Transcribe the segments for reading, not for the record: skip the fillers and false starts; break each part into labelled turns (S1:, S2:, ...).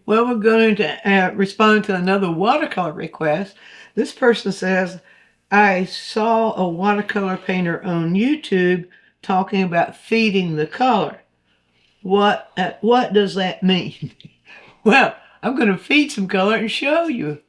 S1: Well, we're going to respond to another watercolor request. This person says, I saw a watercolor painter on YouTube talking about feeding the color. What does that mean? Well, I'm going to feed some color and show you.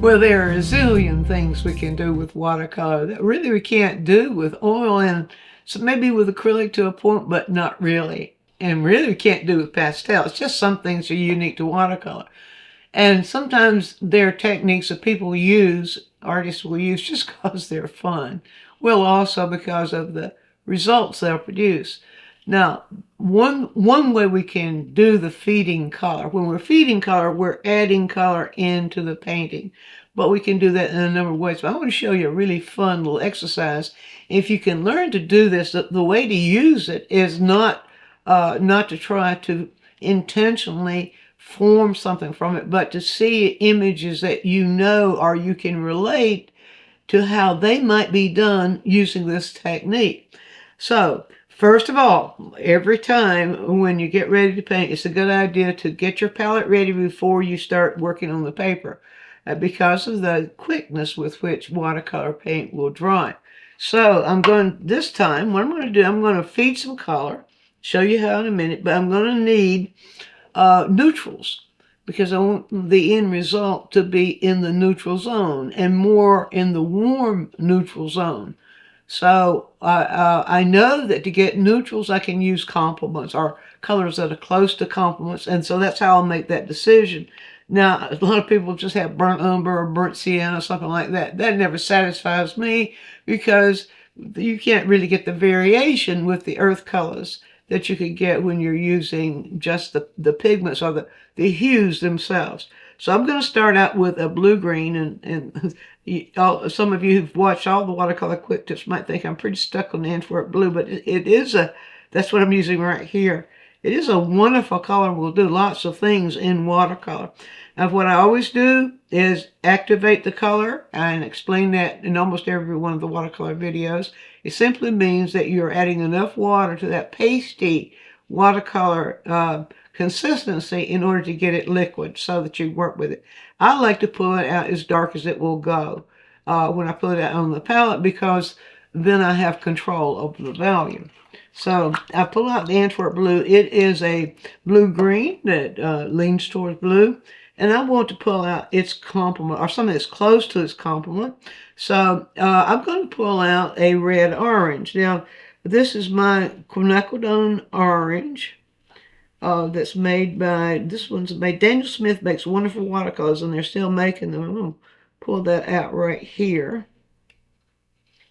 S1: Well, there are a zillion things we can do with watercolor that really we can't do with oil, and so maybe with acrylic to a point, but not really. And really we can't do with pastel. It's just some things are unique to watercolor. And sometimes there are techniques that people use, artists will use just because they're fun. Well, also because of the results they'll produce. Now, one way we can do the feeding color, when we're feeding color, we're adding color into the painting. But we can do that in a number of ways. But I want to show you a really fun little exercise. If you can learn to do this, the way to use it is not to try to intentionally form something from it, but to see images that you know or you can relate to how they might be done using this technique. So, first of all, every time when you get ready to paint, it's a good idea to get your palette ready before you start working on the paper, because of the quickness with which watercolor paint will dry. So this time, what I'm going to do, I'm going to feed some color, show you how in a minute, but I'm going to need neutrals, because I want the end result to be in the neutral zone and more in the warm neutral zone. So I know that to get neutrals, I can use complements or colors that are close to complements, and so that's how I'll make that decision. Now, a lot of people just have burnt umber or burnt sienna, something like that. That never satisfies me because you can't really get the variation with the earth colors that you could get when you're using just the pigments or the hues themselves. So I'm going to start out with a blue-green, and some of you who've watched all the watercolor quick tips might think I'm pretty stuck on the Antwerp blue, but that's what I'm using right here. It is a wonderful color. We'll do lots of things in watercolor. Now, what I always do is activate the color, and explain that in almost every one of the watercolor videos. It simply means that you're adding enough water to that pasty watercolor consistency in order to get it liquid so that you work with it. I like to pull it out as dark as it will go when I put it out on the palette, because then I have control over the value. So I pull out the Antwerp blue. It is a blue-green that leans towards blue. And I want to pull out its complement, or something that's close to its complement. So I'm going to pull out a red-orange. Now, this is my quinacridone orange that's made by, this one's made, Daniel Smith makes wonderful watercolors, and they're still making them. I'm going to pull that out right here.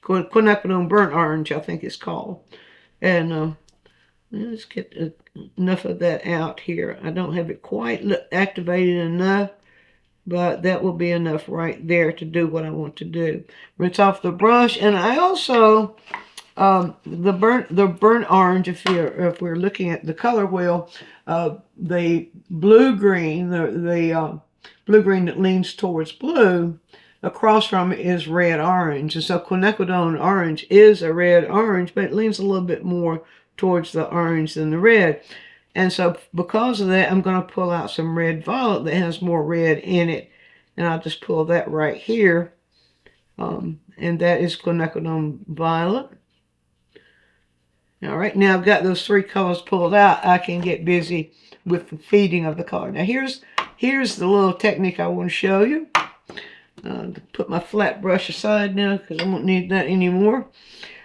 S1: Quinacridone burnt orange, I think it's called. And let's get enough of that out here. I don't have it quite activated enough, but that will be enough right there to do what I want to do. Rinse off the brush, and I also the burnt orange. If we're looking at the color wheel, the blue-green, the blue-green that leans towards blue, across from it is red-orange. And so quinacridone orange is a red-orange, but it leans a little bit more towards the orange than the red. And so because of that, I'm going to pull out some red-violet that has more red in it. And I'll just pull that right here. And that is quinacridone violet. All right, now I've got those three colors pulled out. I can get busy with the feeding of the color. Now here's the little technique I want to show you. Put my flat brush aside now because I won't need that anymore.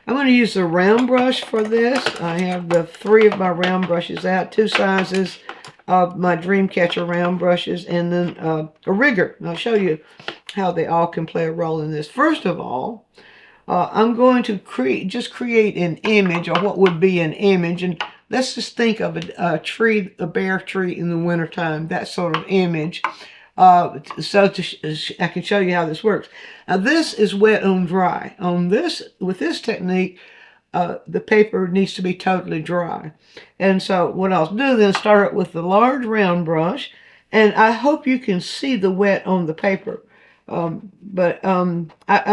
S1: I'm going to use the round brush for this. I have the three of my round brushes out, two sizes of my Dreamcatcher round brushes, and then a rigger. And I'll show you how they all can play a role in this. First of all, I'm going to create an image, or what would be an image, and let's just think of a tree, a bare tree in the wintertime, that sort of image. I can show you how this works. Now this is wet on dry. With this technique, the paper needs to be totally dry. And so what I'll do then, start with the large round brush, and I hope you can see the wet on the paper. I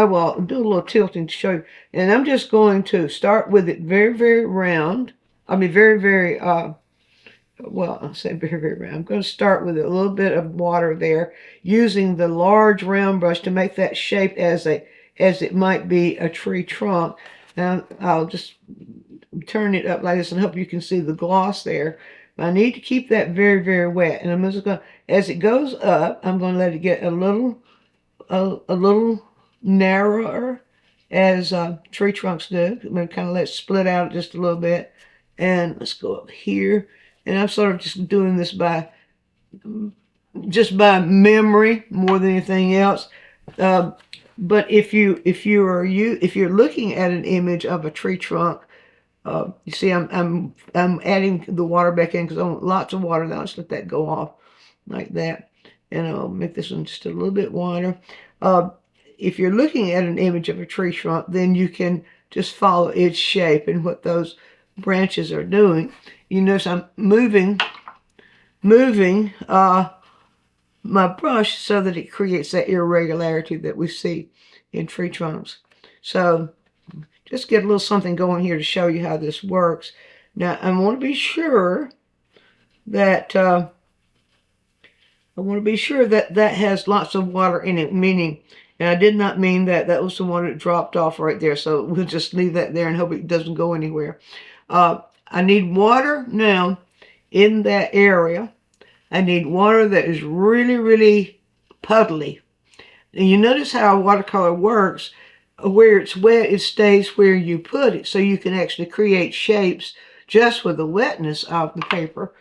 S1: will do a little tilting to show you. And I'm just going to start with it very, very round. I mean, very, very, well, I'll say very, very round. I'm going to start with a little bit of water there, using the large round brush to make that shape as it might be a tree trunk. Now, I'll just turn it up like this and hope you can see the gloss there. But I need to keep that very, very wet. And I'm just going to, as it goes up, I'm going to let it get a little narrower, as tree trunks do. I'm going to kind of let it split out just a little bit. And let's go up here. And I'm sort of just doing this by memory more than anything else. But if you're looking at an image of a tree trunk, you see I'm adding the water back in because I want lots of water. Now let's let that go off like that. And I'll make this one just a little bit wider. If you're looking at an image of a tree trunk, then you can just follow its shape and what those branches are doing. You notice I'm moving my brush so that it creates that irregularity that we see in tree trunks. So just get a little something going here to show you how this works. Now I want to be sure that that has lots of water in it, meaning, and I did not mean that was the one that dropped off right there, so we'll just leave that there and hope it doesn't go anywhere. I need water now in that area. I need water that is really, really puddly. And you notice how watercolor works. Where it's wet, it stays where you put it, so you can actually create shapes just with the wetness of the paper.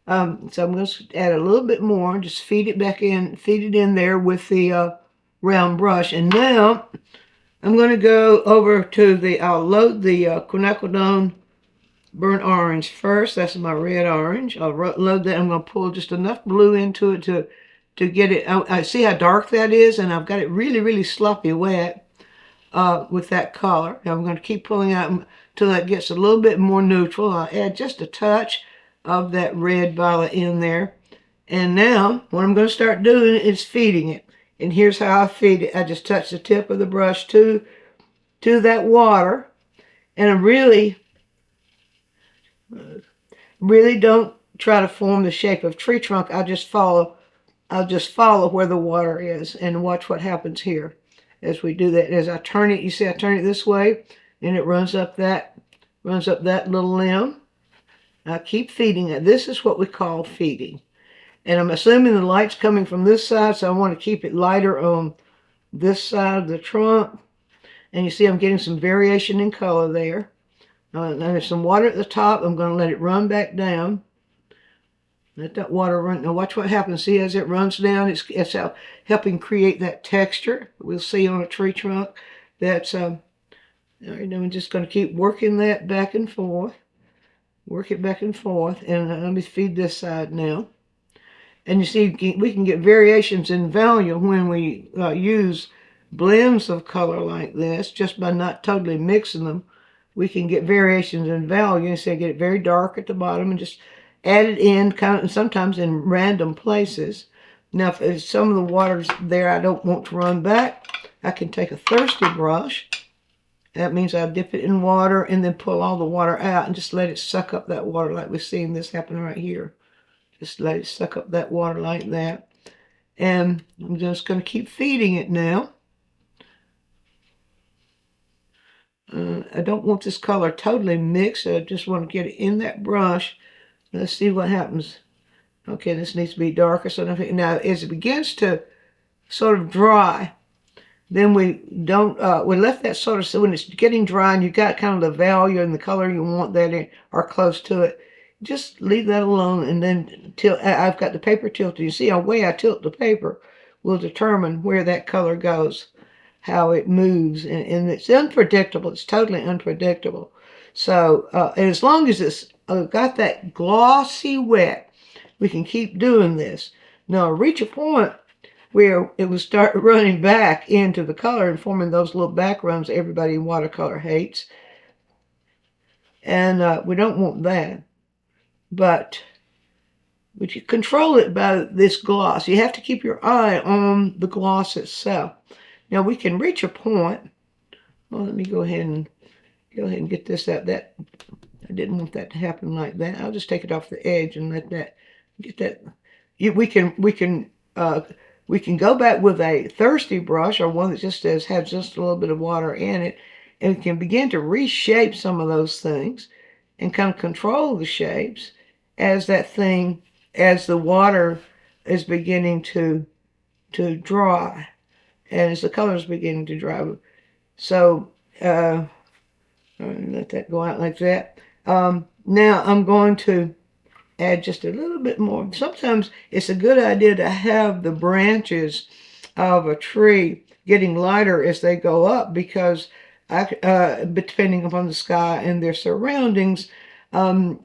S1: So I'm going to add a little bit more, just feed it in there with the round brush. And now I'm going to go over to I'll load the quinacridone burnt orange first. That's my red orange. I'll load that. I'm going to pull just enough blue into it to get it. I see how dark that is, and I've got it really, really sloppy wet with that color. Now I'm going to keep pulling out until that gets a little bit more neutral. I'll add just a touch of that red violet in there. And now what I'm going to start doing is feeding it. And here's how I feed it. I just touch the tip of the brush to that water, and I really don't try to form the shape of tree trunk. I'll just follow where the water is, and watch what happens here as we do that. As I turn it, you see I turn it this way, and it runs up that little limb. I keep feeding it. This is what we call feeding. And I'm assuming the light's coming from this side, so I want to keep it lighter on this side of the trunk. And you see I'm getting some variation in color there. Now there's some water at the top. I'm going to let it run back down. Let that water run. Now watch what happens. See, as it runs down, it's helping create that texture we'll see on a tree trunk. That's I'm just going to keep working that back and forth. Work it back and forth. And let me feed this side now. And you see, we can get variations in value when we use blends of color like this, just by not totally mixing them. We can get variations in value. So I get it very dark at the bottom and just add it in, kind of, sometimes in random places. Now, if some of the water's there I don't want to run back, I can take a thirsty brush. That means I dip it in water and then pull all the water out and just let it suck up that water, like we're seeing this happen right here. Just let it suck up that water like that. And I'm just going to keep feeding it now. I don't want this color totally mixed. I just want to get it in that brush. Let's see what happens. Okay, this needs to be darker. So now as it begins to sort of dry, then we let that sort of, so when it's getting dry and you've got kind of the value and the color you want that in, or close to it, just leave that alone. And then I've got the paper tilted. You see how way I tilt the paper will determine where that color goes. how it moves, and it's unpredictable. It's totally unpredictable. So, and as long as it's got that glossy wet, we can keep doing this. Now, reach a point where it will start running back into the color and forming those little backgrounds everybody in watercolor hates. And we don't want that. But you control it by this gloss. You have to keep your eye on the gloss itself. Now we can reach a point. Well, let me go ahead and get this out. That I didn't want that to happen like that. I'll just take it off the edge and let that get that. We can go back with a thirsty brush or one that just has just a little bit of water in it, and we can begin to reshape some of those things and kind of control the shapes as the water is beginning to dry, and as the color is beginning to dry. So let that go out like that. Now I'm going to add just a little bit more. Sometimes it's a good idea to have the branches of a tree getting lighter as they go up, because depending upon the sky and their surroundings, and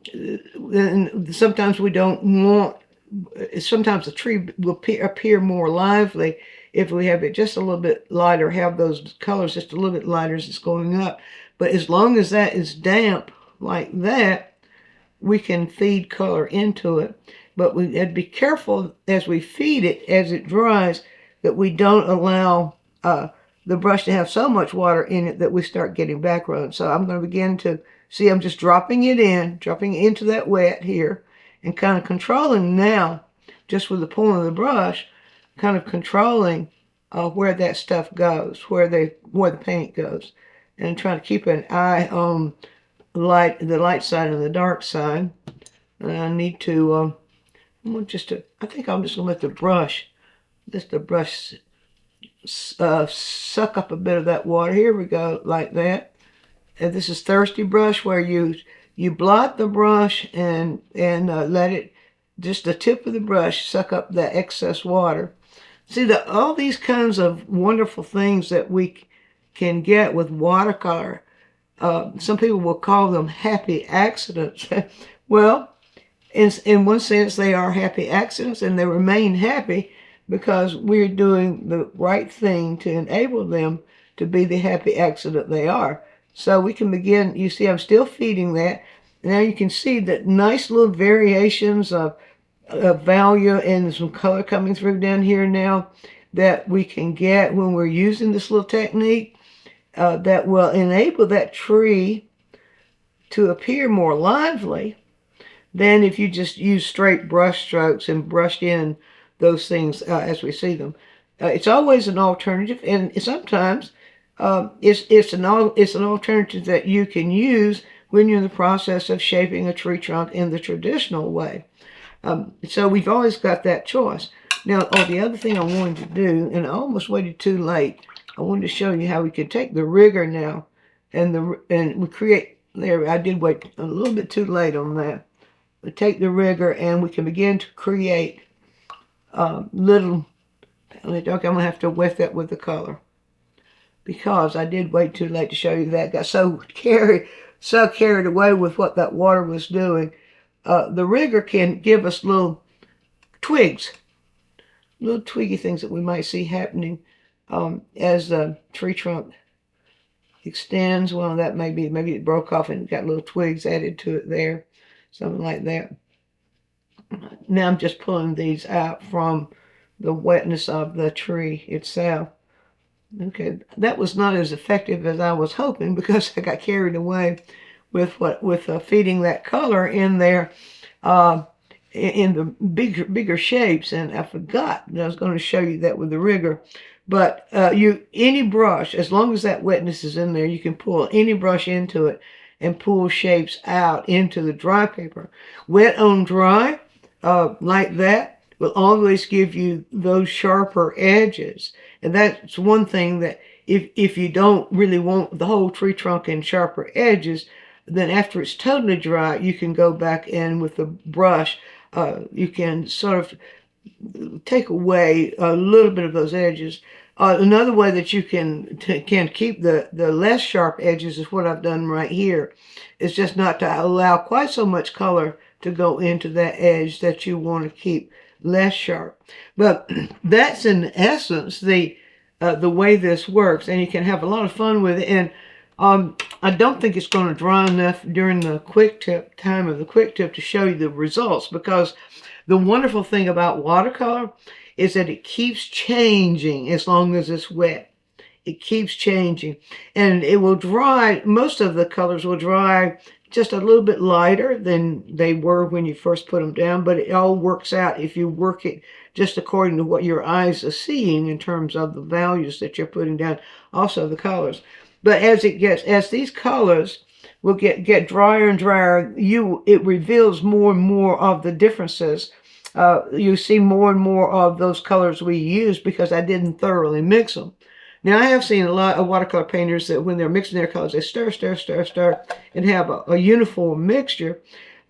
S1: sometimes we don't want, sometimes the tree will appear more lively if we have it just a little bit lighter, have those colors just a little bit lighter as it's going up. But as long as that is damp like that, we can feed color into it. But we have to be careful as we feed it, as it dries, that we don't allow the brush to have so much water in it that we start getting background. So I'm going to begin to see, I'm just dropping it into that wet here, and kind of controlling now, just with the point of the brush, kind of controlling where that stuff goes, where the paint goes, and trying to keep an eye on the light side and the dark side. And I need to, I think I'm just going to let the brush suck up a bit of that water. Here we go, like that. And this is thirsty brush, where you blot the brush and let it, just the tip of the brush, suck up that excess water. See, all these kinds of wonderful things that we can get with watercolor. Some people will call them happy accidents. Well, in one sense, they are happy accidents, and they remain happy because we're doing the right thing to enable them to be the happy accident they are. So we can begin, you see I'm still feeding that. Now you can see that nice little variations of value and some color coming through down here now that we can get when we're using this little technique that will enable that tree to appear more lively than if you just use straight brush strokes and brushed in those things as we see them. It's always an alternative, and sometimes it's an alternative that you can use when you're in the process of shaping a tree trunk in the traditional way. So we've always got that choice. Now, the other thing I wanted to do, and I almost waited too late, I wanted to show you how we could take the rigger now, and we create, there, I did wait a little bit too late on that. We take the rigger and we can begin to create little, okay, I'm going to have to wet that with the color, because I did wait too late to show you that. Got so carried away with what that water was doing. The rigger can give us little twigs, little twiggy things that we might see happening as the tree trunk extends. Well, that maybe it broke off and got little twigs added to it there, something like that. Now I'm just pulling these out from the wetness of the tree itself. Okay, that was not as effective as I was hoping, because I got carried away with feeding that color in there in the bigger shapes, and I forgot that I was going to show you that with the rigger. But any brush, as long as that wetness is in there, you can pull any brush into it and pull shapes out into the dry paper. Wet on dry, like that, will always give you those sharper edges. And that's one thing that if you don't really want the whole tree trunk in sharper edges, then after it's totally dry, you can go back in with the brush. You can sort of take away a little bit of those edges. Another way that you can keep the less sharp edges is what I've done right here. It's just not to allow quite so much color to go into that edge that you want to keep less sharp. But that's in essence the way this works, and you can have a lot of fun with it. And I don't think it's going to dry enough during the quick tip time of the quick tip to show you the results, because the wonderful thing about watercolor is that it keeps changing as long as it's wet. It keeps changing, and it will dry. Most of the colors will dry just a little bit lighter than they were when you first put them down, but it all works out if you work it just according to what your eyes are seeing in terms of the values that you're putting down, also the colors. But as these colors will get drier and drier, it reveals more and more of the differences. You see more and more of those colors we use because I didn't thoroughly mix them. Now, I have seen a lot of watercolor painters that when they're mixing their colors, they stir, stir, stir, stir, and have a uniform mixture.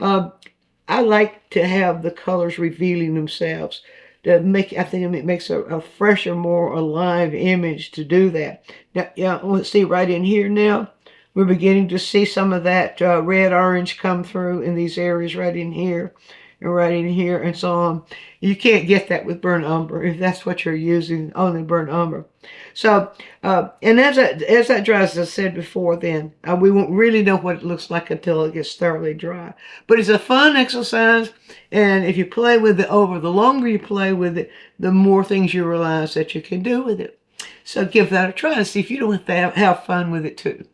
S1: I like to have the colors revealing themselves. I think it makes a fresher, more alive image to do that. Now, yeah, let's see right in here now. We're beginning to see some of that red-orange come through in these areas right in here and right in here and so on. You can't get that with burnt umber if that's what you're using, only burnt umber. So, and as that dries, as I said before, then we won't really know what it looks like until it gets thoroughly dry. But it's a fun exercise, and if you play with it over, the longer you play with it, the more things you realize that you can do with it. So give that a try and see if you don't have fun with it too.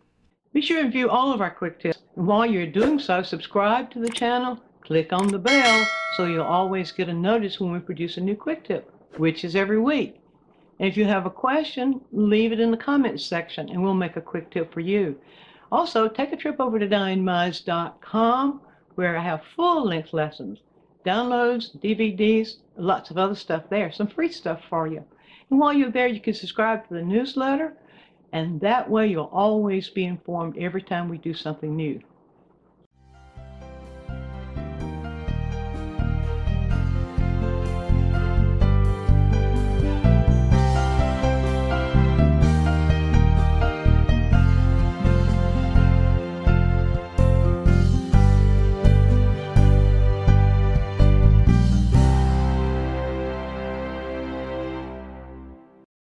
S1: Be sure and view all of our quick tips. And while you're doing so, subscribe to the channel, click on the bell so you'll always get a notice when we produce a new quick tip, which is every week. And if you have a question, leave it in the comments section and we'll make a quick tip for you. Also, take a trip over to DianeMize.com where I have full-length lessons, downloads, DVDs, lots of other stuff there, some free stuff for you. And while you're there, you can subscribe to the newsletter, and that way you'll always be informed every time we do something new.